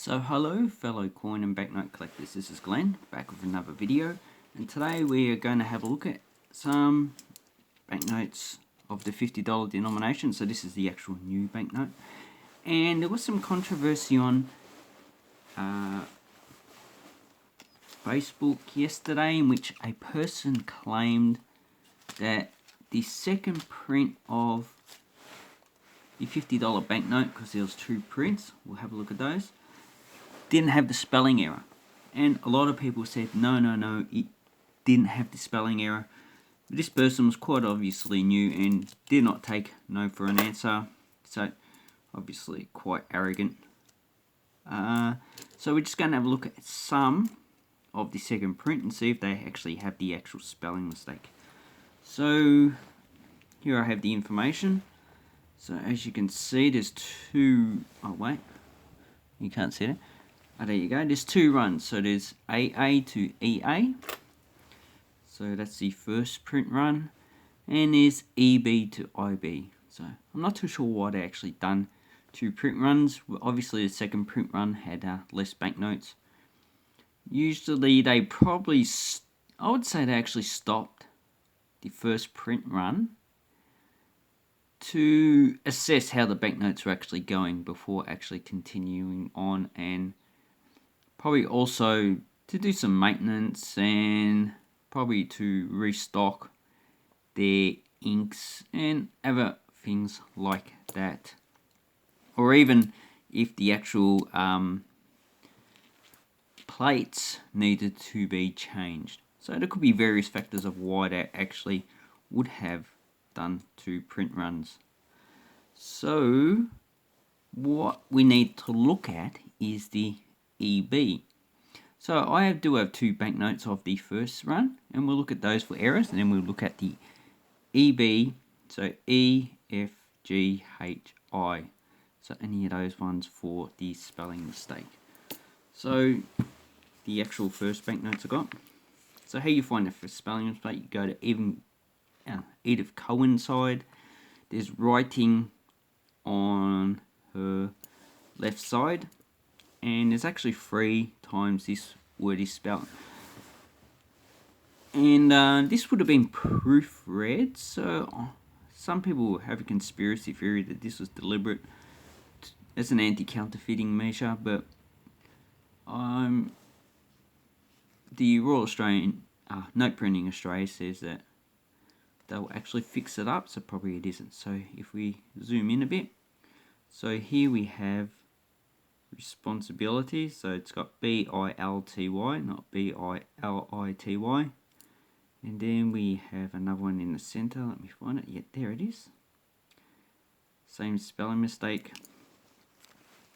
So hello fellow coin and banknote collectors, this is Glenn back with another video, and today we are going to have a look at some banknotes of the $50 denomination. So this is the actual new banknote, and there was some controversy on Facebook yesterday in which a person claimed that the second print of the $50 banknote, because there was two prints, we'll have a look at those, didn't have the spelling error. And a lot of people said no, it didn't have the spelling error. This person was quite obviously new and did not take no for an answer, so obviously quite arrogant. So we're just going to have a look at some of the second print and see if they actually have the actual spelling mistake. So here I have the information. So as you can see, there's two, oh wait, you can't see it. Oh, there you go, there's two runs. So there's AA to EA. So that's the first print run. And there's EB to IB. So I'm not too sure why they actually done two print runs. Obviously the second print run had less banknotes. Usually they probably, I would say they actually stopped the first print run to assess how the banknotes were actually going before actually continuing on, and probably also to do some maintenance and probably to restock their inks and other things like that. Or even if the actual plates needed to be changed. So there could be various factors of why they actually would have done two print runs. So what we need to look at is the EB. So I do have two banknotes of the first run, and we'll look at those for errors, and then we'll look at the EB, so E, F, G, H, I. So any of those ones for the spelling mistake. So the actual first banknotes I got. So how you find the spelling mistake, you go to Edith Cohen's side. There's writing on her left side, and there's actually 3 times this word is spelled. And this would have been proofread, so some people have a conspiracy theory that this was deliberate as an anti-counterfeiting measure, but the Royal Australian Note Printing Australia says that they'll actually fix it up, so probably it isn't. So if we zoom in a bit, so here we have responsibility, so it's got B-I-L-T-Y, not B-I-L-I-T-Y. And then we have another one in the center. Let me find it. Yeah, there it is. Same spelling mistake.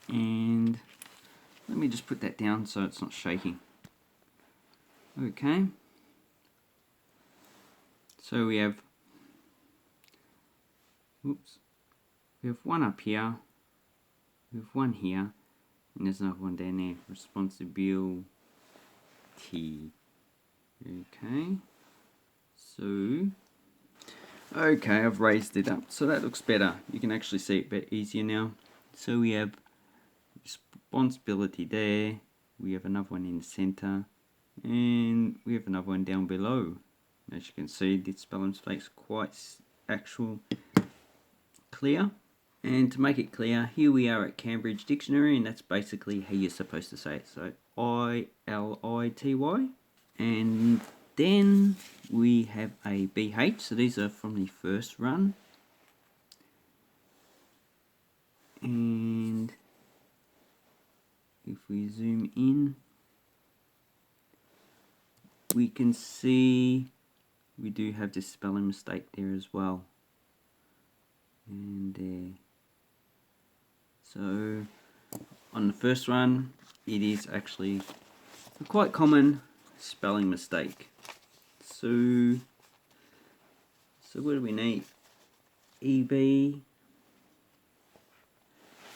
And let me just put that down so it's not shaking. Okay. So we have, we have one up here, we have one here, and there's another one down there, responsibility. Okay, so, okay, I've raised it up, so that looks better. You can actually see it a bit easier now. So we have responsibility there, we have another one in the center, and we have another one down below. As you can see, the spelling mistake's quite clear. And to make it clear, here we are at Cambridge Dictionary, and that's basically how you're supposed to say it. So I-L-I-T-Y. And then we have a BH, so these are from the first run. And if we zoom in, we can see we do have this spelling mistake there as well. And there. So on the first run, it is actually a quite common spelling mistake. So what do we need? EB.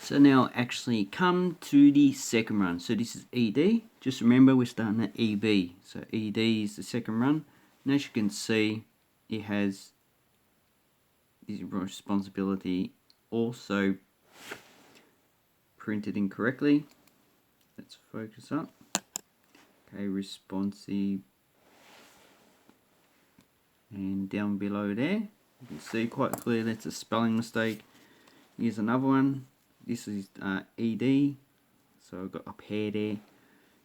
So now actually come to the second run. So this is ED. Just remember we're starting at EB. So ED is the second run. And as you can see, it has the responsibility also printed incorrectly. let's focus up. Okay, responsive. And down below there, you can see quite clearly that's a spelling mistake. Here's another one. This is ED. So I've got a pair there.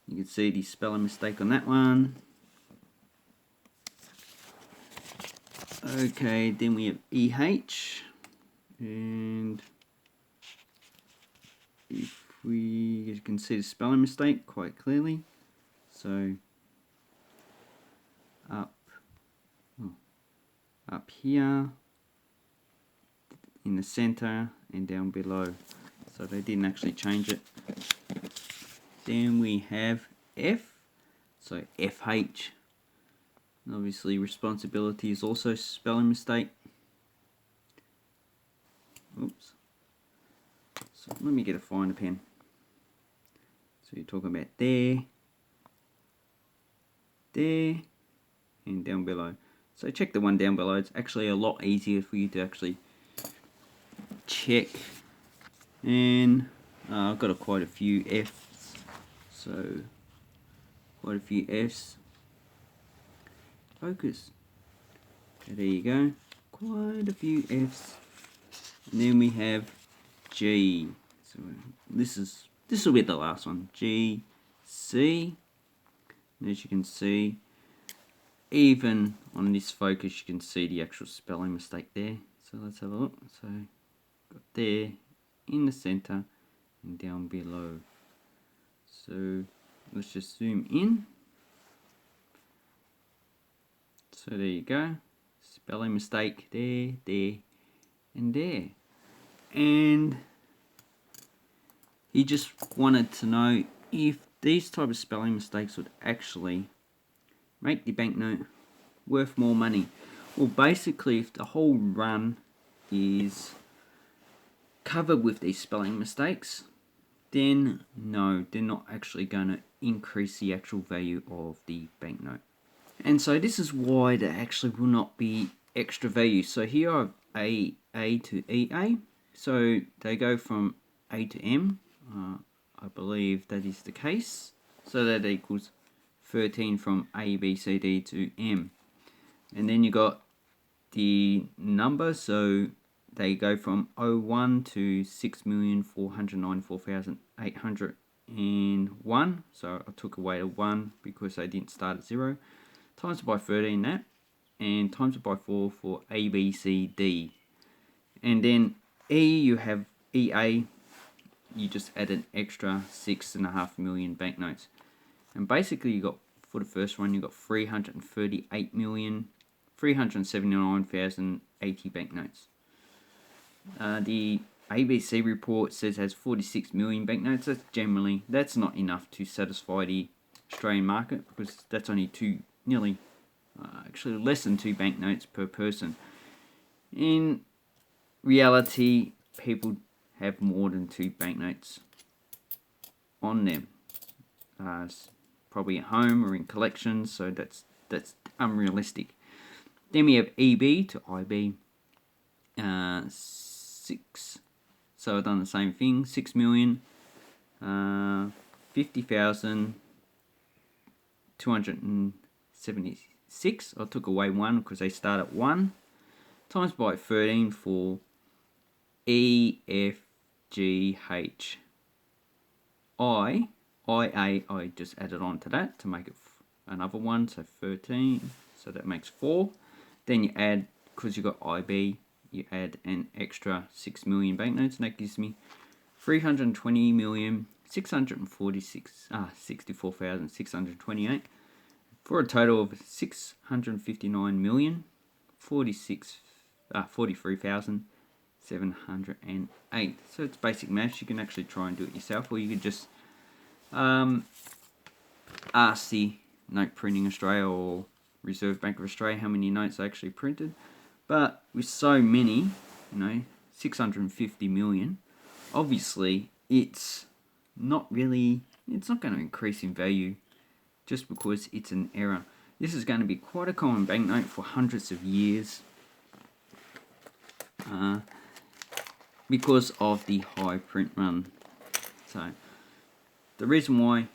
You can see the spelling mistake on that one. Okay, then we have EH. And if you can see the spelling mistake quite clearly. So up here in the center and down below, so they didn't actually change it. Then we have F, so FH. Obviously responsibility is also spelling mistake. Oops. So let me get a finder pen. So you're talking about there, and down below. So check the one down below. It's actually a lot easier for you to actually check. And I've got quite a few F's. So quite a few F's. Focus. Okay, there you go. Quite a few F's. And then we have G. So this will be the last one. G, C. And as you can see, even on this focus, you can see the actual spelling mistake there. So let's have a look. So got there in the center and down below. So let's just zoom in. So there you go. Spelling mistake there, there, and there. And he just wanted to know if these type of spelling mistakes would actually make the banknote worth more money. Well, basically, if the whole run is covered with these spelling mistakes, then no, they're not actually going to increase the actual value of the banknote. And so this is why there actually will not be extra value. So here I have A to EA. So they go from A to M. I believe that is the case. So that equals 13 from A, B, C, D to M. And then you got the number, so they go from 01 to 6,494,801. So I took away a 1 because they didn't start at 0. Times it by 13 that, and times it by 4 for A, B, C, D. And then E, you have EA, you just add an extra 6.5 million banknotes. And basically you got, for the first one, you got 338,379,080 banknotes. The ABC report says it has 46 million banknotes. That's not enough to satisfy the Australian market, because that's only actually less than 2 banknotes per person. In reality, people have more than 2 banknotes on them, probably at home or in collections, so that's unrealistic. Then we have EB to IB, 6. So I've done the same thing, 6,050,276. I took away 1 because they start at 1. Times by 13 for E, F, G, H. I just added on to that to make it another 1, so 13. So that makes 4. Then you add, because you got IB, you add an extra 6 million banknotes, and that gives me 320,664,628 for a total of 659,043,708. So it's basic maths. You can actually try and do it yourself, or you could just ask the Note Printing Australia or Reserve Bank of Australia how many notes they actually printed. But with so many, 650 million, obviously it's not going to increase in value just because it's an error. This is going to be quite a common banknote for hundreds of years because of the high print run. So The reason why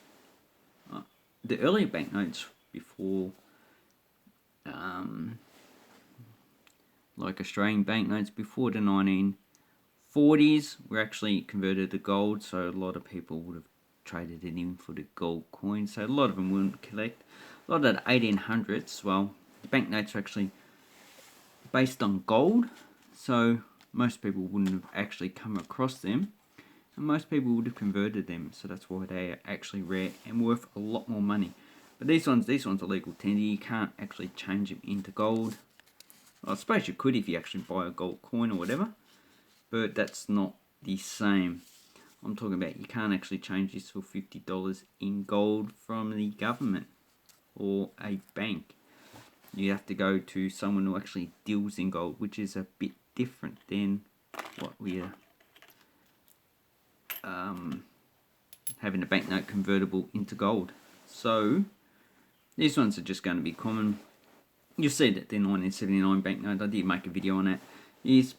the earlier banknotes before, like Australian banknotes before the 1940s, were actually converted to gold, so a lot of people would have traded it in for the gold coins, so a lot of them wouldn't collect. A lot of the 1800s, well, the banknotes are actually based on gold, so most people wouldn't have actually come across them, and most people would have converted them, so that's why they are actually rare and worth a lot more money. But these ones are legal tender. You can't actually change them into gold. Well, I suppose you could if you actually buy a gold coin or whatever, but that's not the same. I'm talking about you can't actually change this for $50 in gold from the government or a bank. You have to go to someone who actually deals in gold, which is a bit different than what we are having a banknote convertible into gold. So these ones are just going to be common. You'll see that the 1979 banknote, I did make a video on that, is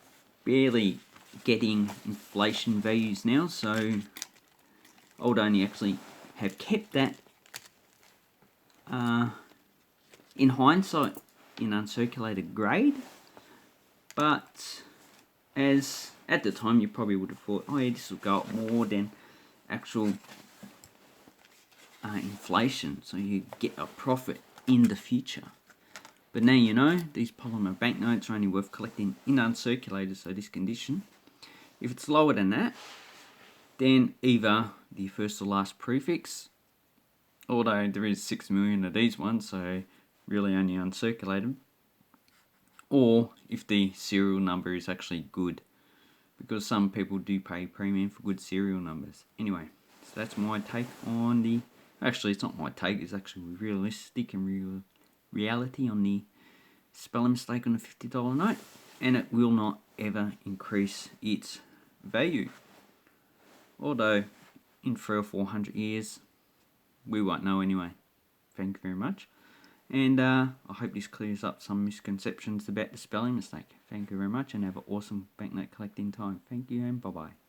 barely getting inflation values now, so I would only actually have kept that in hindsight in uncirculated grade, but as at the time you probably would have thought, oh yeah, this will go up more than actual inflation, so you get a profit in the future. But now you know these polymer banknotes are only worth collecting in uncirculated, so this condition. If it's lower than that, then either the first or last prefix, although there is 6 million of these ones, so really only uncirculated, or if the serial number is actually good, because some people do pay premium for good serial numbers. Anyway, so that's my take on the, actually it's not my take, it's actually realistic and reality on the spelling mistake on the $50 note, and it will not ever increase its value. Although in 300 or 400 years we won't know anyway. Thank you very much, and I hope this clears up some misconceptions about the spelling mistake. Thank you very much, and have an awesome banknote collecting time. Thank you, and bye bye.